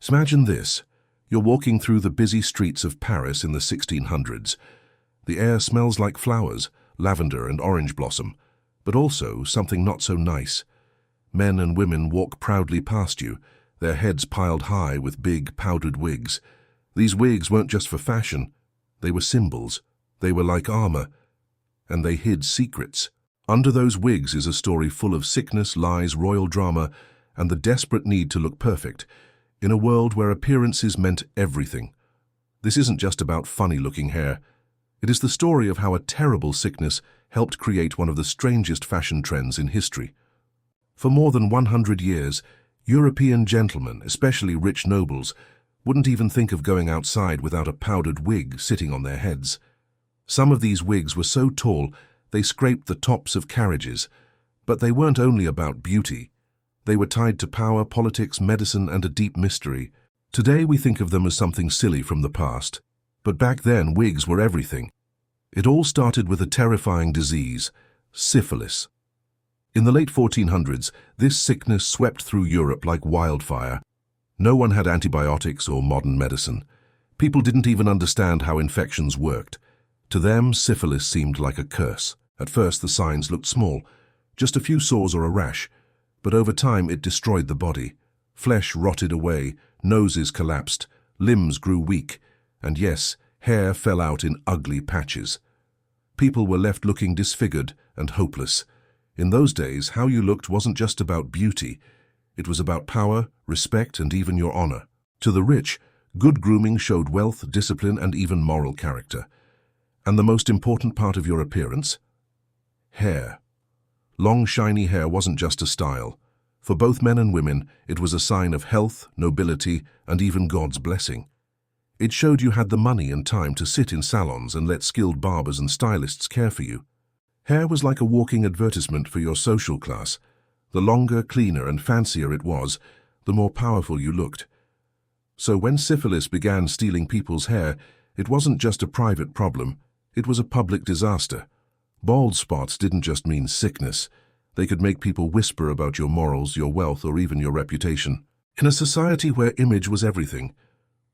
Imagine this. You're walking through the busy streets of Paris in the 1600s. The air smells like flowers, lavender and orange blossom, but also something not so nice. Men and women walk proudly past you, their heads piled high with big, powdered wigs. These wigs weren't just for fashion. They were symbols. They were like armor. And they hid secrets. Under those wigs is a story full of sickness, lies, royal drama, and the desperate need to look perfect, in a world where appearances meant everything. This isn't just about funny-looking hair. It is the story of how a terrible sickness helped create one of the strangest fashion trends in history. For more than 100 years, European gentlemen, especially rich nobles, wouldn't even think of going outside without a powdered wig sitting on their heads. Some of these wigs were so tall they scraped the tops of carriages, but they weren't only about beauty. They were tied to power, politics, medicine, and a deep mystery. Today we think of them as something silly from the past, but back then wigs were everything. It all started with a terrifying disease, syphilis. In the late 1400s, this sickness swept through Europe like wildfire. No one had antibiotics or modern medicine. People didn't even understand how infections worked. To them, syphilis seemed like a curse. At first, the signs looked small, just a few sores or a rash, but over time it destroyed the body. Flesh rotted away, noses collapsed, limbs grew weak, and yes, hair fell out in ugly patches. People were left looking disfigured and hopeless. In those days, how you looked wasn't just about beauty. It was about power, respect, and even your honor. To the rich, good grooming showed wealth, discipline, and even moral character. And the most important part of your appearance? Hair. Long, shiny hair wasn't just a style. For both men and women, it was a sign of health, nobility, and even God's blessing. It showed you had the money and time to sit in salons and let skilled barbers and stylists care for you. Hair was like a walking advertisement for your social class. The longer, cleaner, and fancier it was, the more powerful you looked. So when syphilis began stealing people's hair, it wasn't just a private problem, it was a public disaster. Bald spots didn't just mean sickness. They could make people whisper about your morals, your wealth, or even your reputation. In a society where image was everything,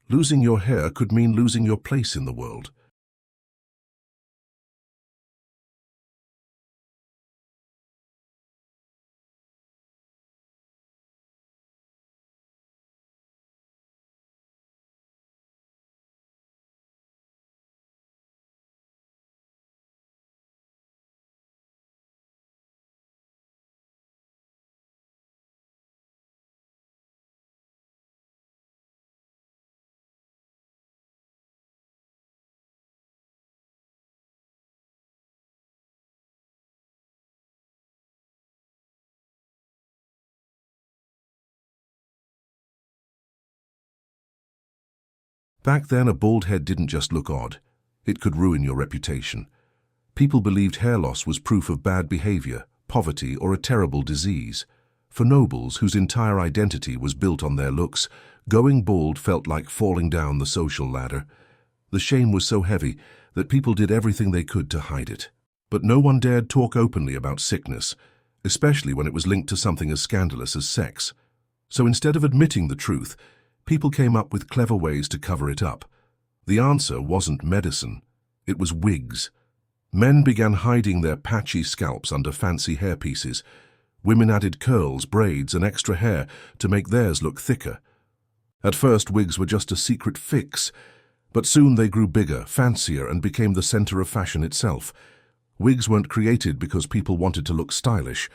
losing your hair could mean losing your place in the world. Back then, a bald head didn't just look odd. It could ruin your reputation. People believed hair loss was proof of bad behavior, poverty, or a terrible disease. For nobles, whose entire identity was built on their looks, going bald felt like falling down the social ladder. The shame was so heavy that people did everything they could to hide it. But no one dared talk openly about sickness, especially when it was linked to something as scandalous as sex. So instead of admitting the truth, people came up with clever ways to cover it up. The answer wasn't medicine, it was wigs. Men began hiding their patchy scalps under fancy hairpieces. Women added curls, braids, and extra hair to make theirs look thicker. At first, wigs were just a secret fix, but soon they grew bigger, fancier, and became the center of fashion itself. Wigs weren't created because people wanted to look stylish.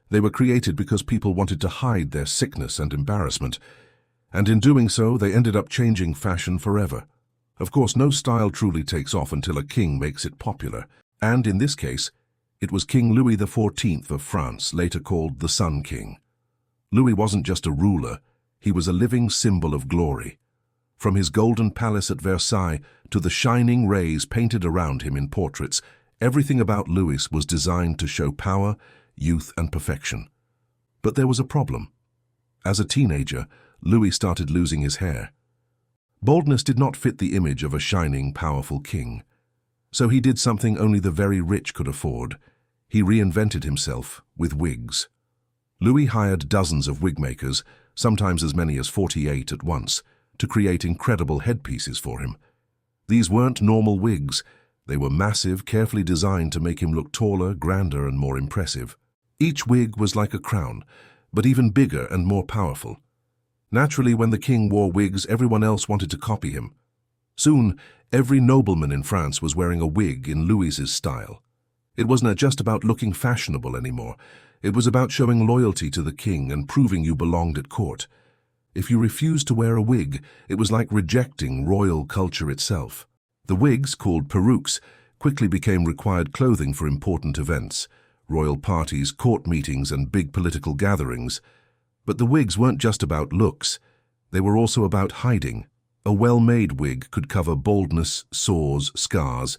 They were created because people wanted to hide their sickness and embarrassment. And in doing so, they ended up changing fashion forever. Of course, no style truly takes off until a king makes it popular. And in this case, it was King Louis XIV of France, later called the Sun King. Louis wasn't just a ruler, he was a living symbol of glory. From his golden palace at Versailles to the shining rays painted around him in portraits, everything about Louis was designed to show power, youth, and perfection. But there was a problem. As a teenager, Louis started losing his hair. Baldness did not fit the image of a shining, powerful king. So he did something only the very rich could afford. He reinvented himself with wigs. Louis hired dozens of wig makers, sometimes as many as 48 at once, to create incredible headpieces for him. These weren't normal wigs. They were massive, carefully designed to make him look taller, grander, and more impressive. Each wig was like a crown, but even bigger and more powerful. Naturally, when the king wore wigs, everyone else wanted to copy him. Soon, every nobleman in France was wearing a wig in Louis's style. It wasn't just about looking fashionable anymore. It was about showing loyalty to the king and proving you belonged at court. If you refused to wear a wig, it was like rejecting royal culture itself. The wigs, called perruques, quickly became required clothing for important events, royal parties, court meetings, and big political gatherings. But the wigs weren't just about looks. They were also about hiding. A well-made wig could cover baldness, sores, scars,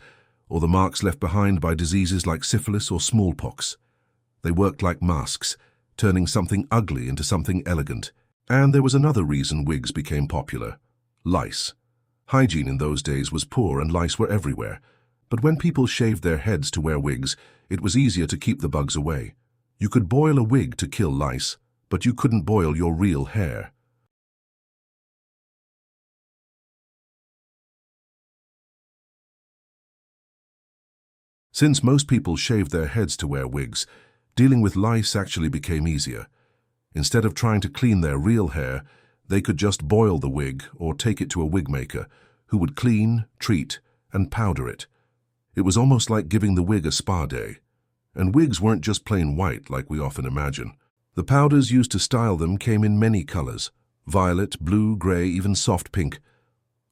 or the marks left behind by diseases like syphilis or smallpox. They worked like masks, turning something ugly into something elegant. And there was another reason wigs became popular: lice. Hygiene in those days was poor and lice were everywhere. But when people shaved their heads to wear wigs, it was easier to keep the bugs away. You could boil a wig to kill lice, but you couldn't boil your real hair. Since most people shaved their heads to wear wigs, dealing with lice actually became easier. Instead of trying to clean their real hair, they could just boil the wig or take it to a wig maker, who would clean, treat, and powder it. It was almost like giving the wig a spa day. And wigs weren't just plain white like we often imagine. The powders used to style them came in many colors: violet, blue, gray, even soft pink.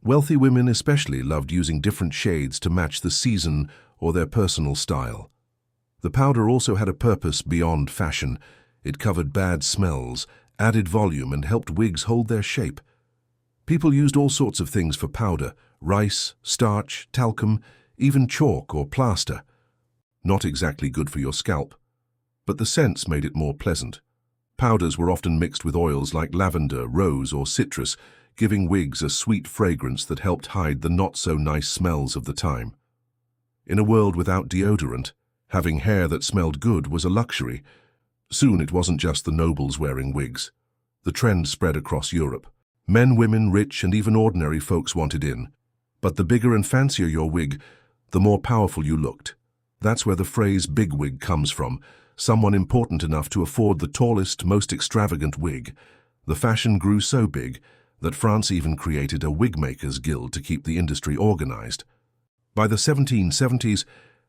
Wealthy women especially loved using different shades to match the season or their personal style. The powder also had a purpose beyond fashion. It covered bad smells, added volume, and helped wigs hold their shape. People used all sorts of things for powder: rice, starch, talcum, even chalk or plaster. Not exactly good for your scalp, but the scents made it more pleasant. Powders were often mixed with oils like lavender, rose, or citrus, giving wigs a sweet fragrance that helped hide the not-so-nice smells of the time. In a world without deodorant, having hair that smelled good was a luxury. Soon it wasn't just the nobles wearing wigs. The trend spread across Europe. Men, women, rich, and even ordinary folks wanted in. But the bigger and fancier your wig, the more powerful you looked. That's where the phrase bigwig comes from, someone important enough to afford the tallest, most extravagant wig. The fashion grew so big that France even created a wigmakers guild to keep the industry organized. By the 1770s,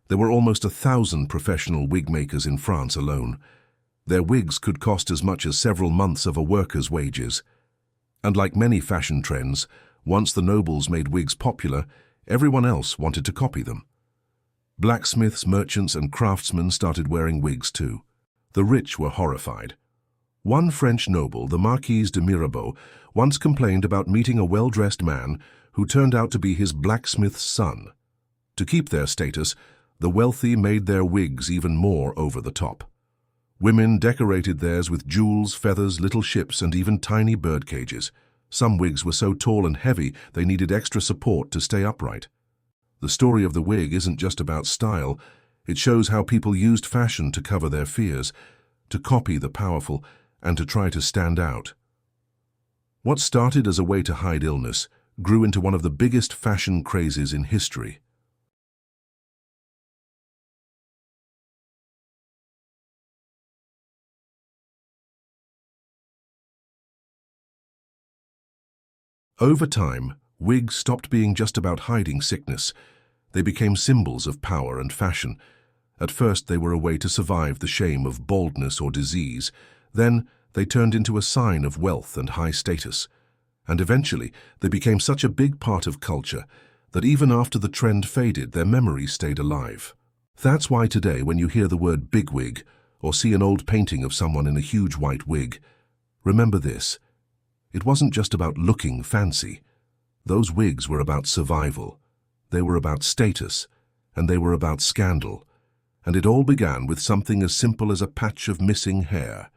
there were almost 1,000 professional wig makers in France alone. Their wigs could cost as much as several months of a worker's wages. And like many fashion trends, once the nobles made wigs popular, everyone else wanted to copy them. Blacksmiths, merchants, and craftsmen started wearing wigs too. The rich were horrified. One French noble, the Marquis de Mirabeau, once complained about meeting a well-dressed man who turned out to be his blacksmith's son. To keep their status, the wealthy made their wigs even more over the top. Women decorated theirs with jewels, feathers, little ships, and even tiny bird cages. Some wigs were so tall and heavy they needed extra support to stay upright. The story of the wig isn't just about style. It shows how people used fashion to cover their fears, to copy the powerful, and to try to stand out. What started as a way to hide illness grew into one of the biggest fashion crazes in history. Over time, wigs stopped being just about hiding sickness. They became symbols of power and fashion. At first, they were a way to survive the shame of baldness or disease. Then, they turned into a sign of wealth and high status. And eventually, they became such a big part of culture that even after the trend faded, their memory stayed alive. That's why today, when you hear the word bigwig or see an old painting of someone in a huge white wig, remember this: it wasn't just about looking fancy. Those wigs were about survival. They were about status, and they were about scandal. And it all began with something as simple as a patch of missing hair.